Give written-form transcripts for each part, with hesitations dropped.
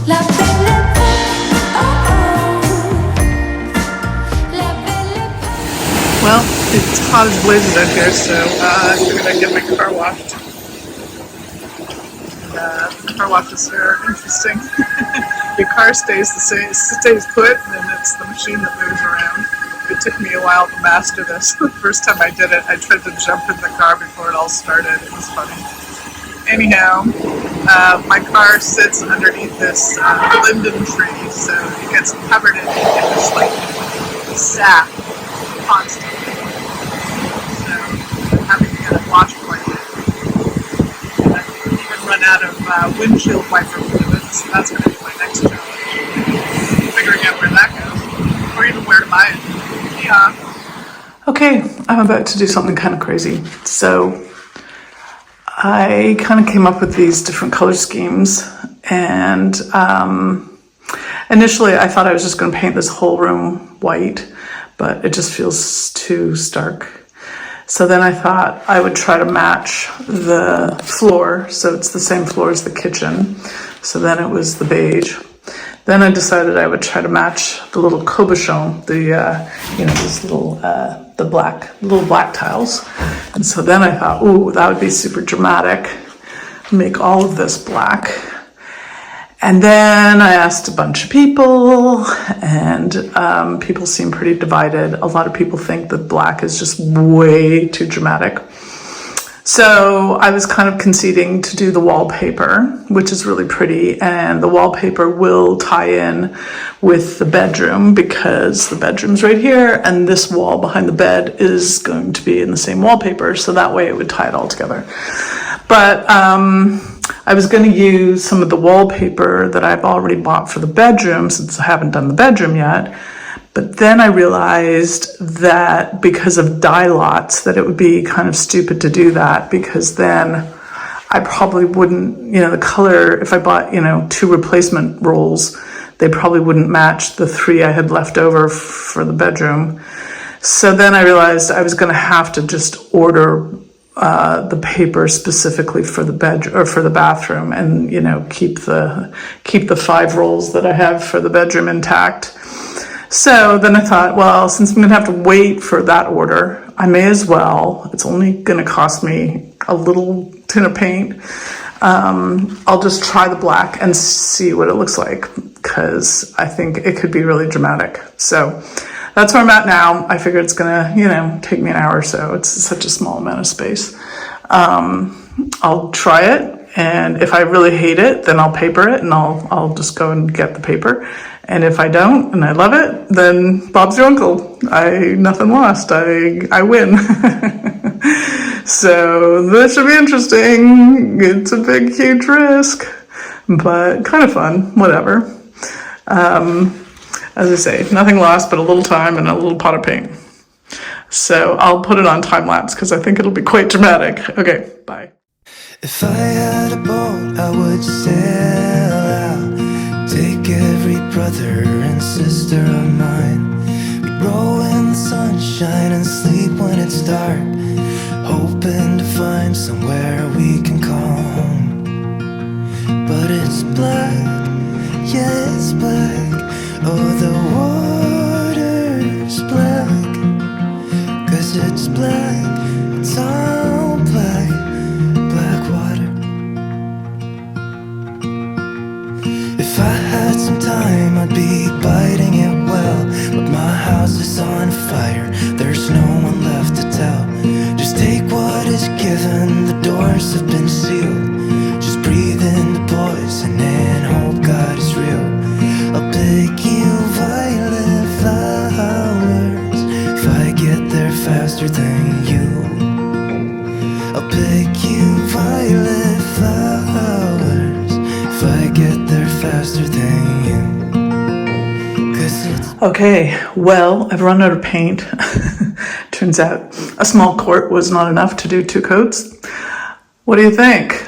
La belle époque, oh oh. La belle époque. Well, it's hot as blazes out here, so I figured I'd get my car washed. Car washes are interesting. Your car stays the same, stays put, and it's the machine that moves around. It took me a while to master this. The first time I did it, I tried to jump in the car before it all started. It was funny. Anyhow, my car sits underneath this linden tree, so it gets covered in this like sap constantly. So I'm having to get it washed quite a bit. And I even run out of windshield wiper fluid, so that's going to be my next challenge. Figuring out where that goes, or even where to buy it. Yeah. Okay, I'm about to do something kind of crazy. So I kind of came up with these different color schemes, and initially I thought I was just going to paint this whole room white, but it just feels too stark. So then I thought I would try to match the floor, so it's the same floor as the kitchen. So then it was the beige. Then I decided I would try to match the little cabochon, these little little black tiles. And so then I thought, ooh, that would be super dramatic. Make all of this black. And then I asked a bunch of people, and people seem pretty divided. A lot of people think that black is just way too dramatic. So I was kind of conceding to do the wallpaper, which is really pretty, and the wallpaper will tie in with the bedroom because the bedroom's right here, and this wall behind the bed is going to be in the same wallpaper, so that way it would tie it all together. But I was going to use some of the wallpaper that I've already bought for the bedroom, since I haven't done the bedroom yet. But then I realized that because of dye lots, that it would be kind of stupid to do that, because then I probably wouldn't, the color, if I bought, 2 replacement rolls, they probably wouldn't match the 3 I had left over for the bedroom. So then I realized I was going to have to just order the paper specifically for the bed or for the bathroom, and keep the 5 rolls that I have for the bedroom intact. So then I thought, well, since I'm going to have to wait for that order, I may as well. It's only going to cost me a little tin of paint. I'll just try the black and see what it looks like, because I think it could be really dramatic. So that's where I'm at now. I figure it's going to, take me an hour or so. It's such a small amount of space. I'll try it, and if I really hate it, then I'll paper it, and I'll just go and get the paper. And if I don't, and I love it, then Bob's your uncle. Nothing lost. I win. So this should be interesting. It's a big, huge risk, but kind of fun. Whatever. As I say, nothing lost, but a little time and a little pot of paint. So I'll put it on time lapse because I think it'll be quite dramatic. Okay, bye. If I had a boat, I would sail out. Take every brother and sister of mine. We'd roll in the sunshine and sleep when it's dark, hoping to find somewhere we can call home. But it's black, yeah, it's black. Oh, the water's black, 'cause it's black, it's all black, black water. If I had some time, I'd be biting it well, but my house is on fire, there's no one left to tell. Just take what is given, the doors have been sealed. Just breathe in the poison and hope God is real. I'll pick you violet flowers if I get there faster than you. I'll pick you violet flowers if I get there faster than you. 'Cause it's Okay, well, I've run out of paint. Turns out a small quart was not enough to do 2 coats. What do you think?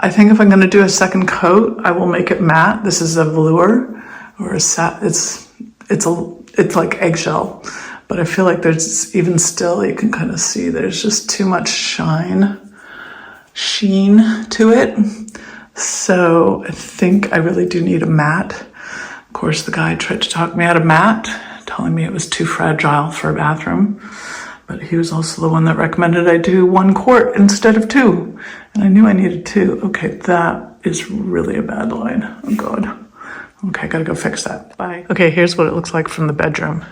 I think if I'm going to do a second coat, I will make it matte. This is a velour, or it's like eggshell, but I feel like there's even still, you can kind of see there's just too much sheen to it. So I think I really do need a mat. Of course, the guy tried to talk me out of mat, telling me it was too fragile for a bathroom. But he was also the one that recommended I do 1 quart instead of 2. And I knew I needed 2. Okay, that is really a bad line. Oh God. Okay, gotta go fix that. Bye. Okay, here's what it looks like from the bedroom.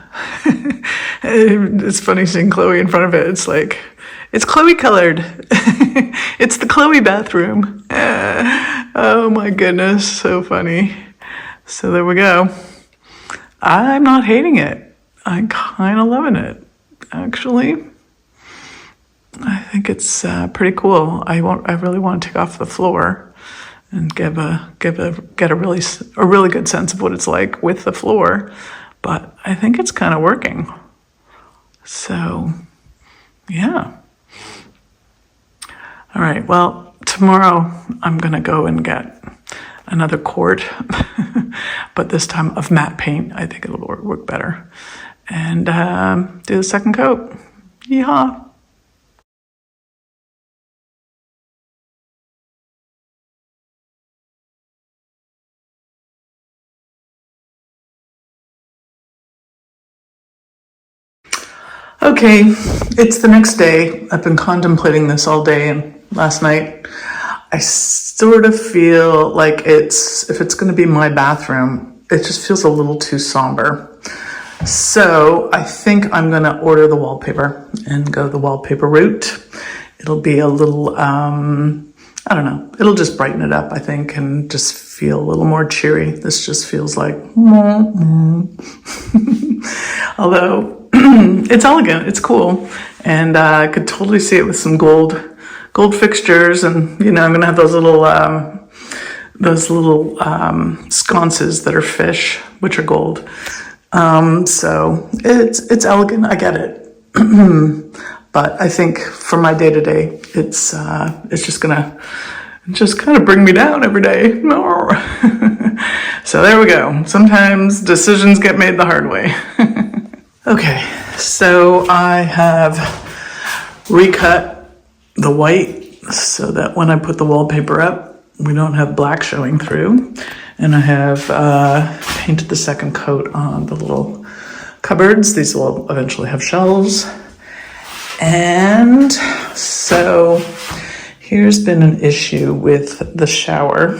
It's funny seeing Chloe in front of it. It's like, it's Chloe colored. It's the Chloe bathroom. Oh my goodness, so funny. So there we go. I'm not hating it. I'm kind of loving it, actually. I think it's pretty cool. I really want to take off the floor and get a really good sense of what it's like with the floor. But I think it's kind of working. So, yeah. All right. Well, tomorrow I'm gonna go and get another quart, but this time of matte paint. I think it'll work better, and do the second coat. Yeehaw! Okay, it's the next day. I've been contemplating this all day and last night. I sort of feel like if it's going to be my bathroom, it just feels a little too somber. So I think I'm going to order the wallpaper and go the wallpaper route. It'll be a little, I don't know, it'll just brighten it up, I think, and just feel a little more cheery. This just feels like, although it's elegant, it's cool, and I could totally see it with some gold fixtures, and I'm gonna have those little sconces that are fish, which are gold. So it's elegant. I get it, but I think for my day to day, it's just gonna kind of bring me down every day. So there we go. Sometimes decisions get made the hard way. Okay, so I have recut the white so that when I put the wallpaper up, we don't have black showing through. And I have painted the second coat on the little cupboards. These will eventually have shelves. And so here's been an issue with the shower.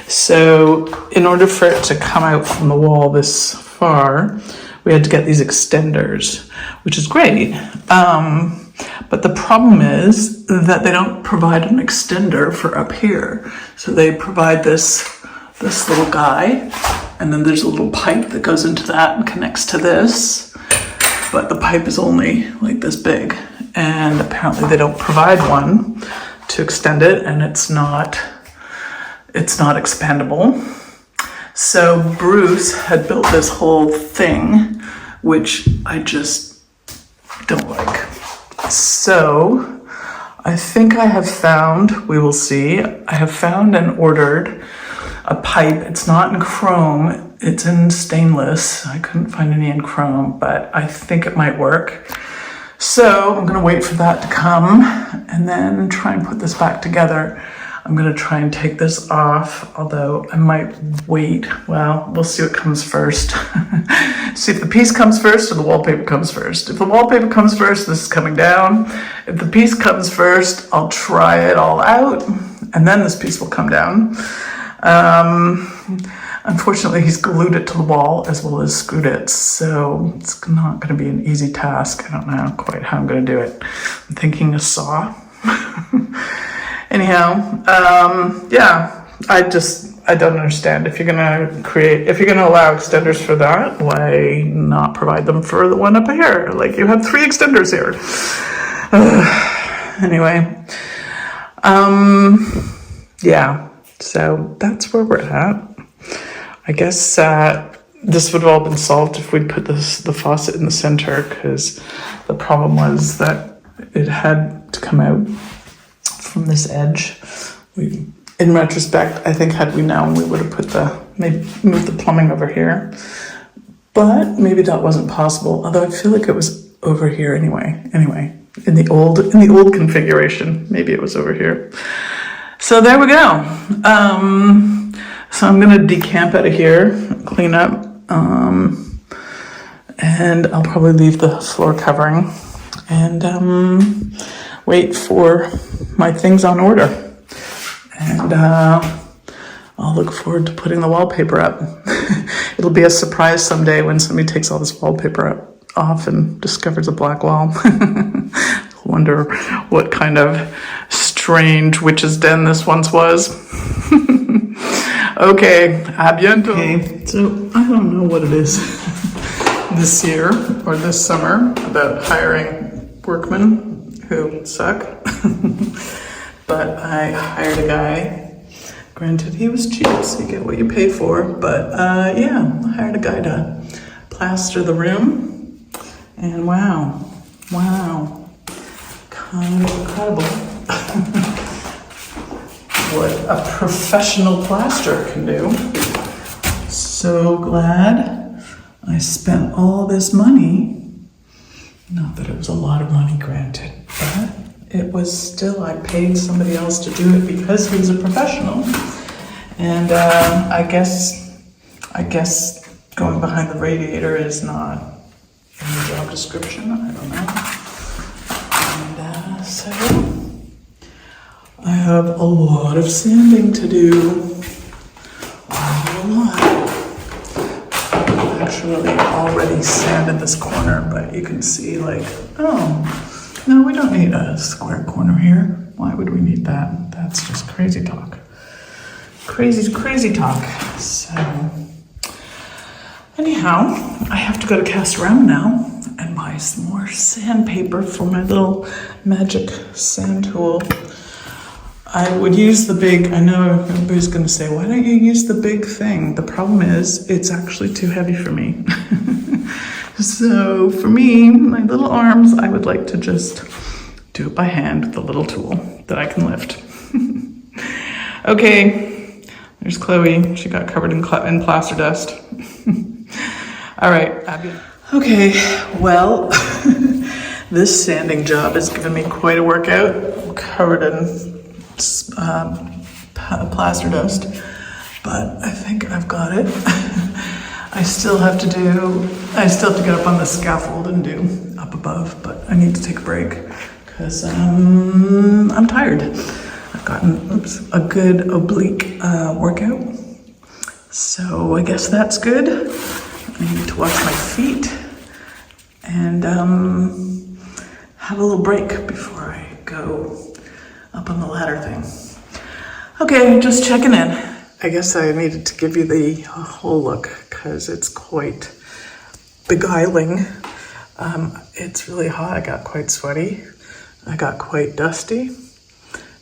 So in order for it to come out from the wall this far, we had to get these extenders, which is great. But the problem is that they don't provide an extender for up here. So they provide this little guy, and then there's a little pipe that goes into that and connects to this. But the pipe is only like this big, and apparently they don't provide one to extend it, and it's not expandable. So Bruce had built this whole thing, which I just don't like. So I think I have found, we will see, I have found and ordered a pipe. It's not in chrome, it's in stainless. I couldn't find any in chrome, but I think it might work. So I'm gonna wait for that to come and then try and put this back together. I'm gonna try and take this off, although I might wait. Well, we'll see what comes first. See if the piece comes first or the wallpaper comes first. If the wallpaper comes first, this is coming down. If the piece comes first, I'll try it all out, and then this piece will come down. Unfortunately, he's glued it to the wall as well as screwed it, so it's not gonna be an easy task. I don't know quite how I'm gonna do it. I'm thinking a saw. Anyhow, yeah, I don't understand. If you're gonna allow extenders for that, why not provide them for the one up here? Like, you have 3 extenders here. Anyway, yeah, so that's where we're at. I guess this would have all been solved if we'd put the faucet in the center, because the problem was that it had to come out from this edge. In retrospect, I think had we known, we would have maybe moved the plumbing over here, but maybe that wasn't possible. Although I feel like it was over here anyway. In the old configuration, maybe it was over here. So there we go. So I'm gonna decamp out of here, clean up, and I'll probably leave the floor covering and wait for my things on order. And I'll look forward to putting the wallpaper up. It'll be a surprise someday when somebody takes all this wallpaper off and discovers a black wall. Wonder what kind of strange witch's den this once was. Okay, a bientôt. Okay, so I don't know what it is this year or this summer about hiring workmen who suck. But I hired a guy. Granted, he was cheap, so you get what you pay for. But yeah, I hired a guy to plaster the room. And wow, kind of incredible what a professional plasterer can do. So glad I spent all this money. Not that it was a lot of money, granted, but it was still, I paid somebody else to do it because he was a professional. And I guess going behind the radiator is not in the job description. I don't know. And so I have a lot of sanding to do. A lot. I've actually already sanded this corner, but you can see like, oh, no, we don't need a square corner here. Why would we need that? That's just crazy talk. Crazy talk. So, anyhow, I have to go to Castorama now and buy some more sandpaper for my little magic sand tool. I would use the big, I know everybody's going to say, why don't you use the big thing? The problem is, it's actually too heavy for me. So for me, my little arms, I would like to just do it by hand with the little tool that I can lift. Okay, there's Chloe. She got covered in plaster dust. All right, Abby. Okay, well, this sanding job has given me quite a workout. I'm covered in plaster dust, but I think I've got it. I still have to get up on the scaffold and do up above, but I need to take a break because I'm tired. I've gotten a good oblique workout, so I guess that's good. I need to wash my feet and have a little break before I go up on the ladder thing. Okay, just checking in. I guess I needed to give you the whole look because it's quite beguiling. It's really hot. I got quite sweaty. I got quite dusty.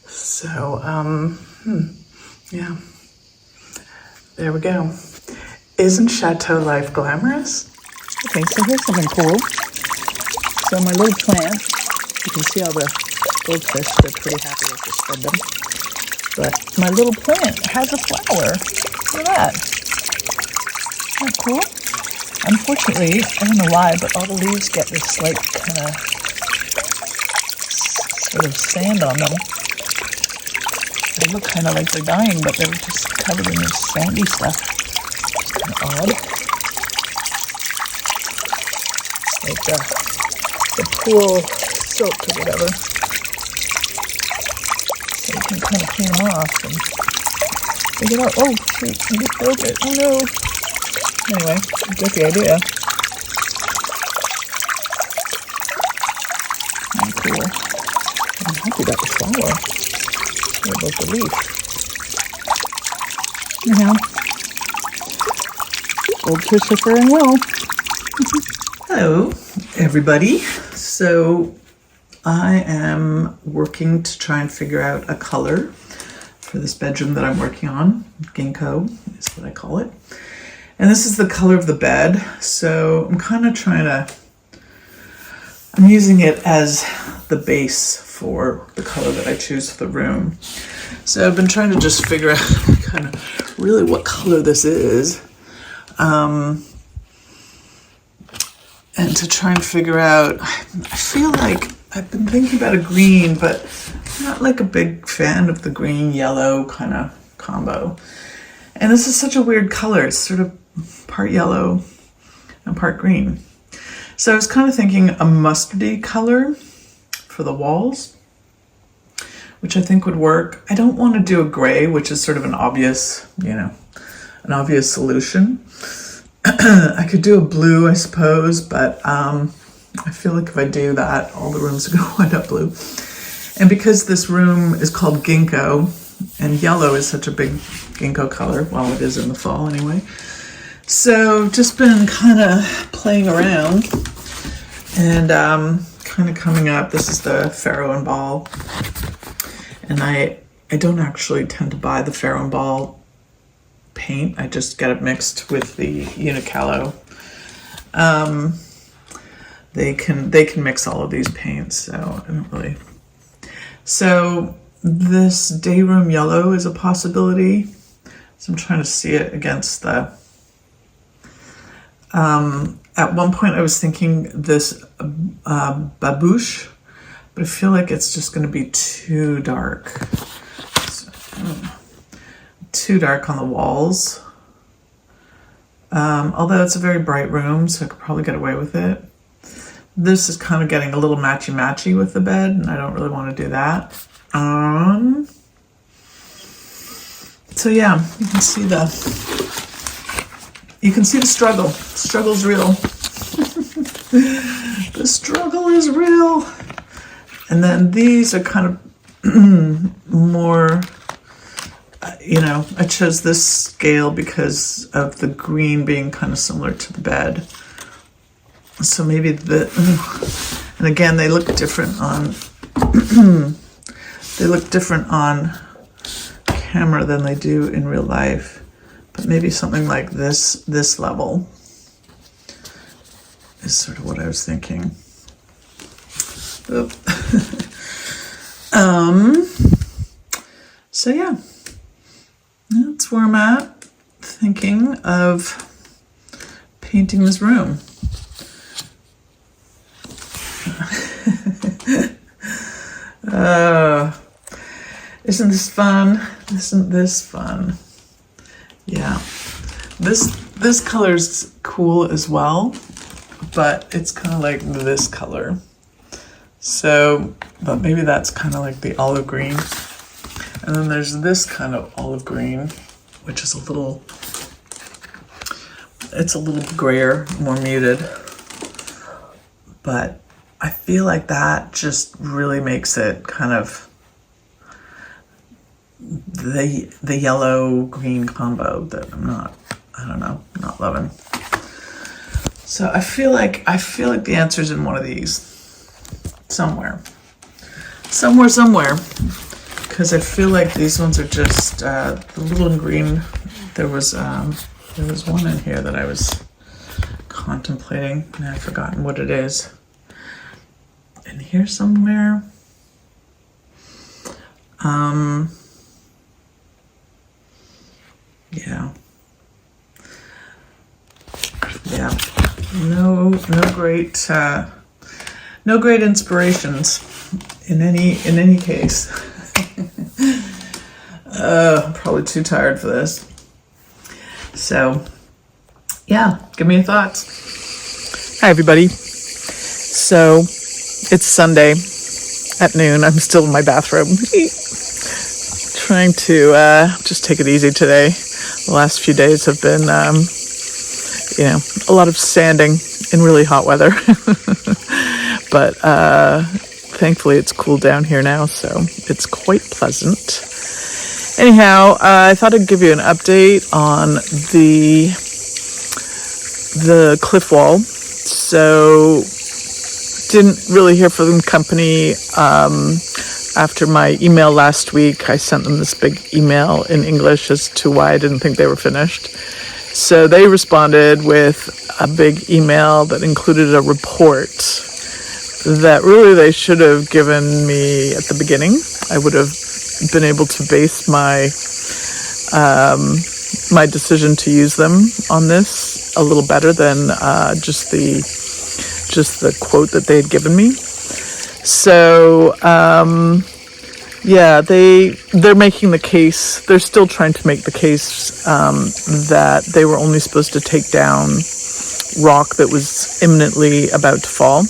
So, yeah. There we go. Isn't Chateau life glamorous? Okay, so here's something cool. So my little plant, you can see all the goldfish. They're pretty happy I just fed them. But my little plant has a flower. Look at that. Isn't that cool? Unfortunately, I don't know why, but all the leaves get this like kind of sort of sand on them. They look kind of like they're dying, but they're just covered in this sandy stuff. It's kind of odd. It's like the pool silk or whatever. So you can kind of clean them off and take it out. Oh, shoot, I just broke it. Oh no. Anyway, you get the idea. Very cool. I'm happy about the flower. What about the leaf? Anyhow, goldfish are faring well. Hello, everybody. So I am working to try and figure out a color for this bedroom that I'm working on. Ginkgo is what I call it. And this is the color of the bed. So I'm kind of I'm using it as the base for the color that I choose for the room. So I've been trying to just figure out kind of really what color this is. And to try and figure out, I feel like I've been thinking about a green, but not like a big fan of the green yellow kind of combo. And this is such a weird color. It's sort of part yellow and part green. So I was kind of thinking a mustardy color for the walls, which I think would work. I don't want to do a gray, which is sort of an obvious, an obvious solution. I could do a blue, I suppose, but I feel like if I do that, all the rooms are going to wind up blue. And because this room is called ginkgo, and yellow is such a big ginkgo color, well, it is in the fall anyway. So just been kind of playing around and kind of coming up. This is the Pharaoh and Ball. And I don't actually tend to buy the Pharaoh and Ball paint. I just get it mixed with the Unicalo. They can mix all of these paints, so I don't really. So this day room yellow is a possibility. So I'm trying to see it against the. At one point I was thinking this babouche, but I feel like it's just going to be too dark. So, too dark on the walls. Although it's a very bright room, so I could probably get away with it. This is kind of getting a little matchy-matchy with the bed, and I don't really want to do that. So yeah, you can see the struggle. The struggle's real. The struggle is real. And then these are kind of more, I chose this scale because of the green being kind of similar to the bed. So maybe and again, they look different on, camera than they do in real life. But maybe something like this level is sort of what I was thinking. So yeah, that's where I'm at, thinking of painting this room. Isn't this fun? Isn't this fun? Yeah, this color's cool as well, but it's kind of like this color. So, but maybe that's kind of like the olive green. And then there's this kind of olive green, which is it's a little grayer, more muted. But I feel like that just really makes it kind of the yellow green combo that I'm not loving. So I feel like the answer's in one of these somewhere, because I feel like these ones are just the little in green. There was one in here that I was contemplating, and I've forgotten what it is. In here somewhere. Yeah. No great inspirations in any case. I'm probably too tired for this. So, yeah, give me your thoughts. Hi, everybody. So, it's Sunday at noon. I'm still in my bathrobe. Trying to just take it easy today. The last few days have been, a lot of sanding in really hot weather. But thankfully it's cooled down here now, so it's quite pleasant. Anyhow, I thought I'd give you an update on the cliff wall. So didn't really hear from the company after my email last week. I sent them this big email in English as to why I didn't think they were finished. So they responded with a big email that included a report that really they should have given me at the beginning. I would have been able to base my my decision to use them on this a little better than just the quote that they had given me. So Yeah, they're making the case. They're still trying to make the case that they were only supposed to take down rock that was imminently about to fall.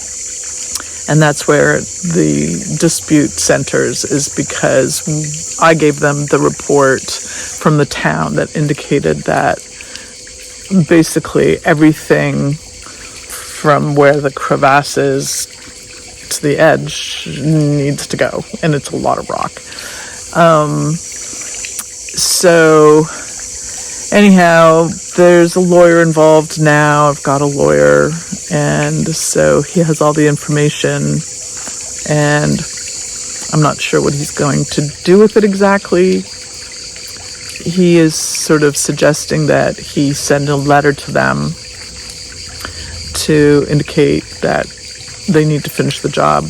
And that's where the dispute centers, is because I gave them the report from the town that indicated that basically everything from where the crevasse is to the edge needs to go, and it's a lot of rock. So anyhow, there's a lawyer involved now. I've got a lawyer, and so he has all the information, and I'm not sure what he's going to do with it exactly. He is sort of suggesting that he send a letter to them to indicate that they need to finish the job.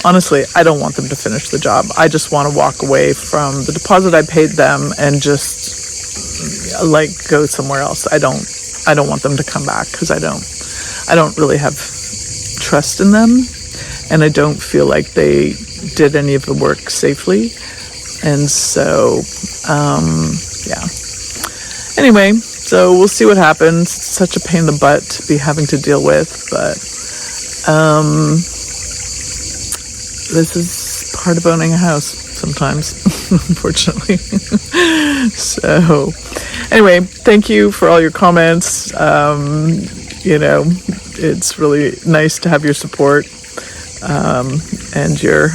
Honestly, I don't want them to finish the job. I just want to walk away from the deposit I paid them and just like go somewhere else. I don't want them to come back, because I don't really have trust in them, and I don't feel like they did any of the work safely. And so yeah. Anyway, so we'll see what happens. It's such a pain in the butt to be having to deal with, but this is part of owning a house sometimes, unfortunately. So anyway, thank you for all your comments. It's really nice to have your support, and your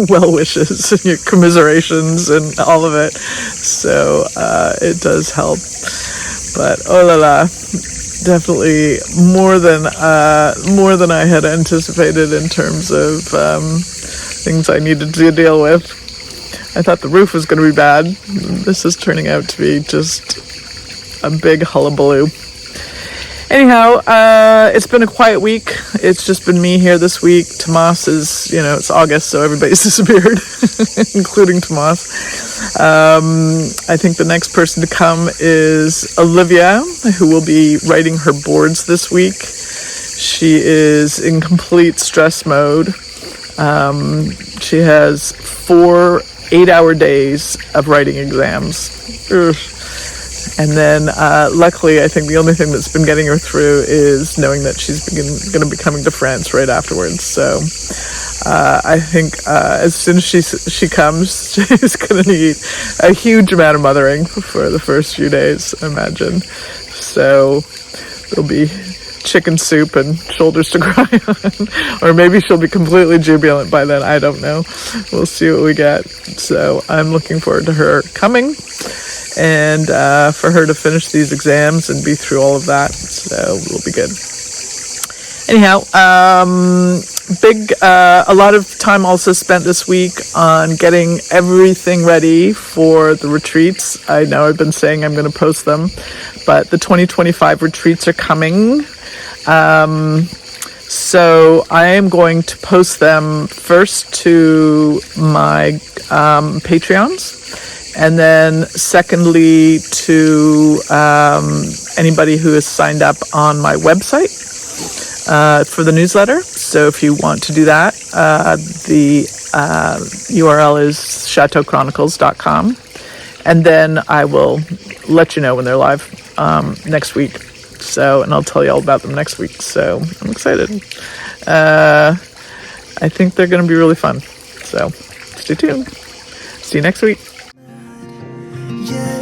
well wishes and your commiserations and all of it. So it does help. But oh la la, definitely more than I had anticipated in terms of things I needed to deal with. I thought the roof was going to be bad. This is turning out to be just a big hullabaloo. Anyhow, it's been a quiet week. It's just been me here this week. Tomas is, it's August, so everybody's disappeared, including Tomas. I think the next person to come is Olivia, who will be writing her boards this week. She is in complete stress mode. She has 4 8-hour days of writing exams. Ugh. And then, luckily, I think the only thing that's been getting her through is knowing that she's going to be coming to France right afterwards. So, I think as soon as she comes, she's going to need a huge amount of mothering for the first few days, I imagine. So, there'll be chicken soup and shoulders to cry on. Or maybe she'll be completely jubilant by then. I don't know. We'll see what we get. So, I'm looking forward to her coming, and for her to finish these exams and be through all of that. So we'll be good. Anyhow, a lot of time also spent this week on getting everything ready for the retreats. I know I've been saying I'm going to post them, but the 2025 retreats are coming. So I am going to post them first to my Patreons, and then secondly to anybody who has signed up on my website for the newsletter. So if you want to do that, the URL is chateauchronicles.com, and then I will let you know when they're live next week. So, and I'll tell you all about them next week. So I'm excited. I think they're going to be really fun. So stay tuned. See you next week. Yeah.